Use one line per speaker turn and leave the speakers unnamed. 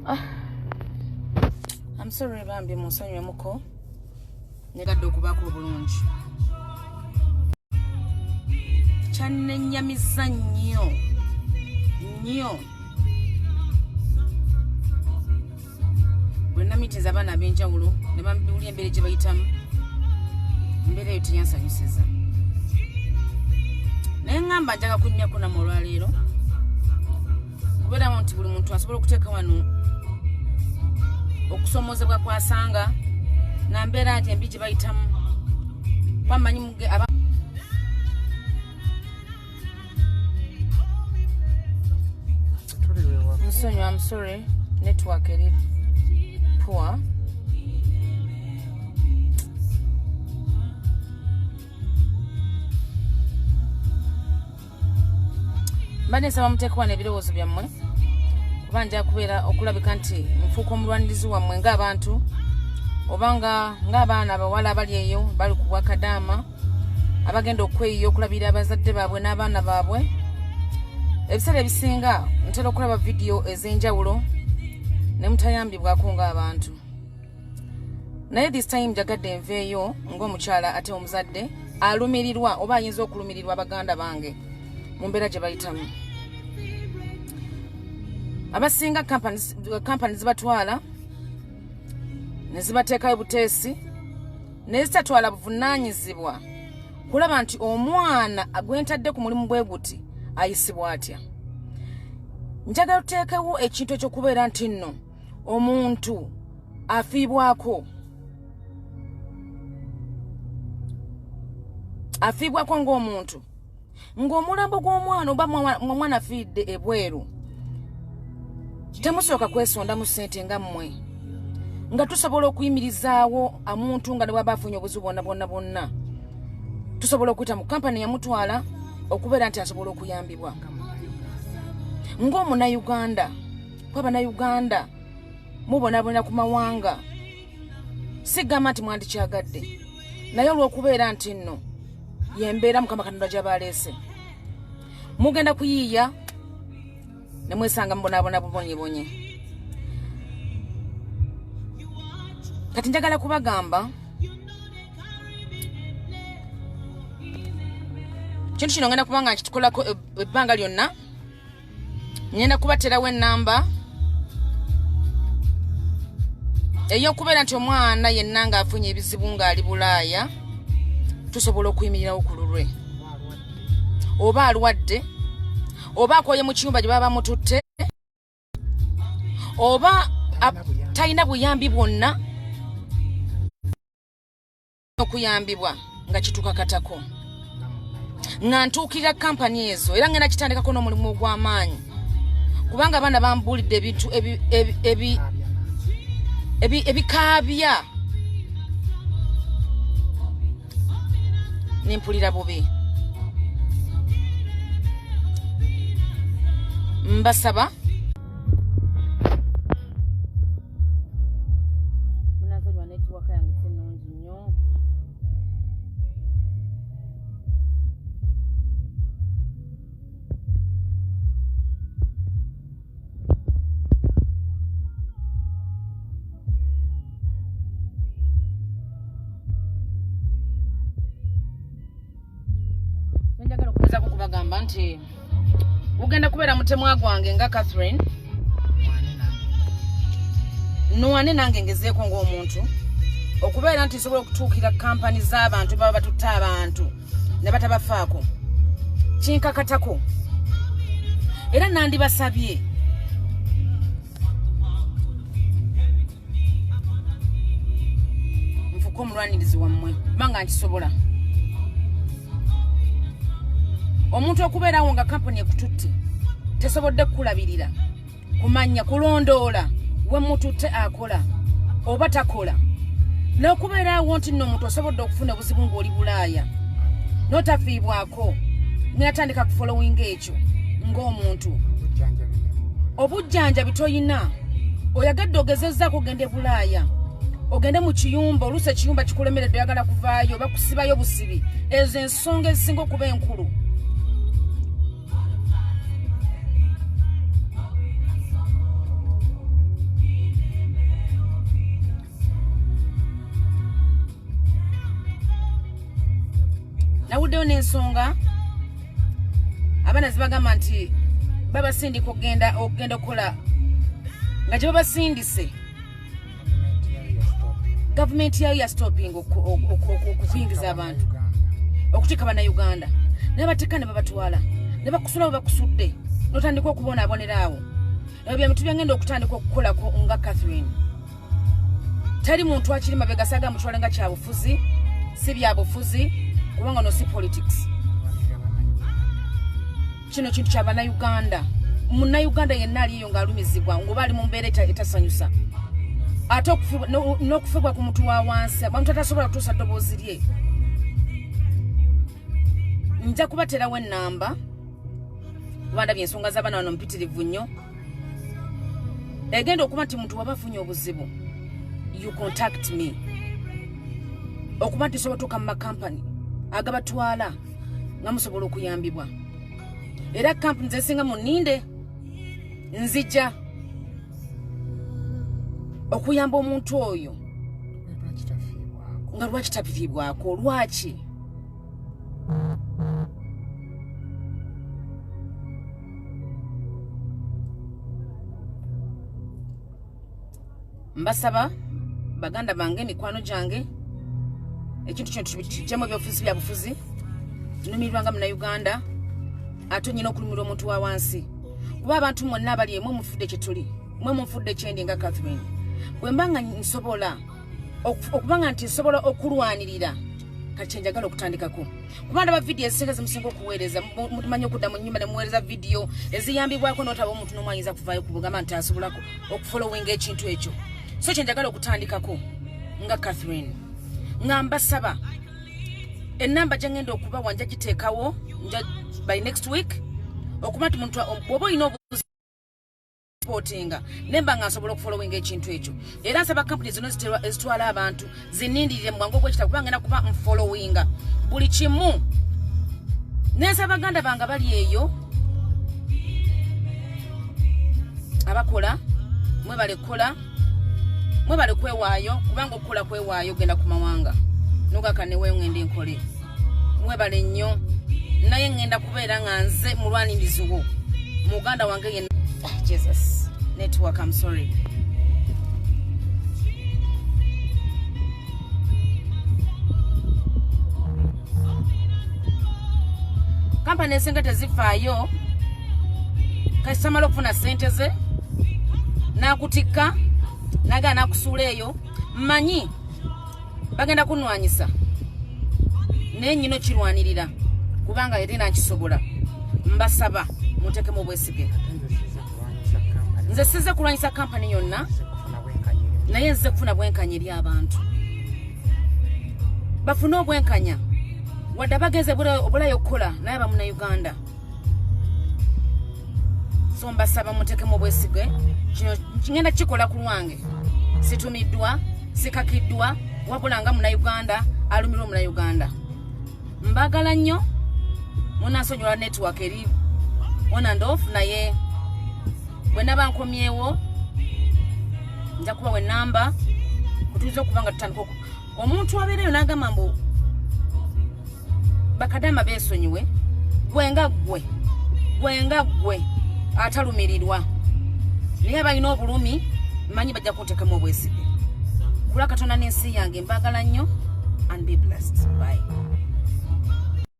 I'm sorry bambi musonye muko negadde okubaako obulungi kyannenyamiza nnyo bwe namitiza abaana ab'enjawulo ne bambiwulya embeera gye bayitamu embeera eyo teyansanyusiza naye ngamba njaga kunnyako namu olwaleero kubeeramu nti buli muntu asobola okuteeka wano okusomozebwa kwasanga na mbeera nti embi gye bayitamu kwamanyi muge I'm sorry, network is poor. Mbadde nsaba muteekwa n'ebirowoozo byammwe kuba nja kubeera okulabika nti nfuuka omulwanirizi wammwe ng'abantu oba ng'abaana abawala abali eyo bali ku Bakadaama abagenda okweyiya okulabira abazadde baabwe n'abaana baabwe. Ebiseera ebisinga ntera okulaba vidiyo ez'enjawulo ne mutayambibwako ng'abantu naye this time njagadde nveeyo ng'omukyala ate omuzadde alumirirwa oba ayinza okulumirirwa baganda bange mu mbeera gye bayitamu. Abasinga kampani zibatwala ne zibateekayo buteesi ne zitatwala buvunaanyizibwa kulaba nti omwana gwentadde ku mulimu bwe guti ayisibwa atya. Njagala tuteekewo ekintu ekyokubeera nti nno omuntu afiibwako ng'omuntu ng'omulambo gw'omwana oba omwana afiidde ebweru temusooka kwesonda mu ssente nga mmwe nga tusobola okuyimirizaawo omuntu nga ne bw'aba afunye obuzibu bwonna tusobola okuyita mu kampani yamutwala okubeera nti asobola okuyambibwa ng'omunnayuganda kw'abannayuganda mubonaabona ku mawanga sigamba nti mwandikyagadde naye olw'okubeera nti nno yembeera Mukama Katonda gy'abaleese mugenda kuyiiya ne mwesanga mubonaabona bubonyebonye. Kati njagala kubagamba kintu kino ngenda kubanga nkitukolako ebbanga lyonna ngenda kubaterawo ennamba ey'okubeera nti omwana yenna ng'afunye ebizibu ng'ali Bulaaya tusobola okuyimirirawo ku lulwe oba alwadde oba akoye mu kiyumba gye baba bamututte oba talina buyambi bwonna okuyambibwa nga kituuka katako nga ntuukirira kampani ezo era ngenda kitandikako n'omulimu ogw'amaanyi kubanga abaana bambulidde ebintu ebikaabya nempulira bubi. Mbasaba munazojwa network yange ennungi nnyo njagala okugezaako kubagamba nti ugenda kubeera mutemwa gwange nga Catherine nwane nange ngezeeko ng'omuntu okubeera nti nsobola okutuukira kampani z'abantu baba batutta abantu ne batabafaako kinkakatako era nandibasabye nfuuke omulwanirizi wammwe kubanga nkisobola omuntu okubeerawo nga kampani ekututte tesobodde kukulabirira kumanya kulondoola we mututte akola oba takola n'okubeerawo nti nno omuntu osobodde okufuna obuzibu ng'oli Bulaaya n'otafiibwako n'atandika kufolowinga ekyo ng'omuntu obujjanjabi toyina oyagadde ogezezzaako ogende Bulaaya ogende mu kiyumba oluusi ekiyumba kikulemeredde oyagala kuvaayo oba kusibayo busibi ezo ensonga ezisinga okuba enkulu. wabaddewo n'ensonga abaana zibagamba nti babasindika okugenda okukola nga gye babasindise gavumenti yayo ya stopping okuyingiza abantu okutika bannayuganda naye batika ne babatwala ne bakusula bwe bakusudde n'otandika okubonaabonera ebyo byemitu byangenda okutandika okukolako nga Catherine. Teri muntu akiri mabega saga mutwale nga kyabufuzi si byabufuzi kubanga no si politics. Kino kintu kya bannayuganda. Munnayuganda yenna aliyo ng'alumizibwa ngoba ali mu mbeera etasanyusa. Ate n'okufibwa ku muntu wa wansi abantu atasobola kutuusa ddoboozi lye. Nja kubaterawo ennamba wandabye ensonga z'abaana wano mpitirivu nnyo egenda okuba nti muntu waba afunye obuzibu you contact me okuba nti sobola tuuka mu makampani agabatwala nga musobola okuyambibwa era kampani zesinga muninde nzija okuyamba omuntu oyo nga lwaki tafiibwako lwaki mbasaba baganda bange mikwano gyange ekintu kino kijjamu ebyobufuzi bya bufuzi tunumirwanga munnayuganda ate nyina okulumira omuntu wa wansi kuba abantu mwonna abali emwe mufudde kyetuli mwe mufudde kyendi nga Catherine bwe mbanga nsobola okubanga nti nsobola okulwanirira kati kyenjagala okutandikako kuba ndaba vidiyo ezisinga zimusinga okuweereza mumanyi okudda mu nnyumba ne muweereza vidiyo eziyambibwako n'otaba omuntu n'omwanyinza kuvaayo kubugamba nti asobola okufolowinga ekintu ekyo so kyenjagala okutandikako nga Catherine nga mbasaba ennamba gyengenda okuba wanja giteekawo by next week okuba nti muntu bw'oba olina obusportinga nemba nga nsobola okufolowinga ekintu ekyo era nsaba kampuni zino ezitwala abantu zinindirire mu bwangu obwekitabo kuba ngenda kuba nfolowinga buli kimu nensaba baganda bange bali eyo abakola mwebale kukola mwebale kwewaayo kubanga okukola kwewaayo genda ku mawanga nogaka neweyo ngende nkole mwebale nnyo naye ngenda kubeera nga nze mulwanirizi wo muganda wange ye Jesus network I'm sorry kampani ezinga tezifaayo kasamala okufuna sente ze nakutikka naga nakusuula eyo mmanyi bagenda kunwanyisa naye nnyino kirwanirira kubanga era nakisobola mbasaba mutekemu obwesige nze sizze kulwanyisa kampani yonna naye nzze kufuna bwenkanya eri abantu bafune obwenkanya wadde bagenze obulayo okukola naye abamunnayuganda so mbasaba mutekemu obwesige kino kigenda kikola ku lwange situmiddwa sikakiddwa wabula nga munnayuganda alumirwa omunnayuganda mbagala nnyo munansonyiwa network eri on and off naye bwe naba nkomyewo nja kubawa ennamba kutuuza okubanga tutandika omuntu abeereyo n'agamba mbu bakadaama beesonyiwe gwenga gwe atalumirirwa naye balina obulumi mmanyi bajja kunteekamu obwesige kulwa Katonda n'ensi yange mbagala nnyo and be blessed bye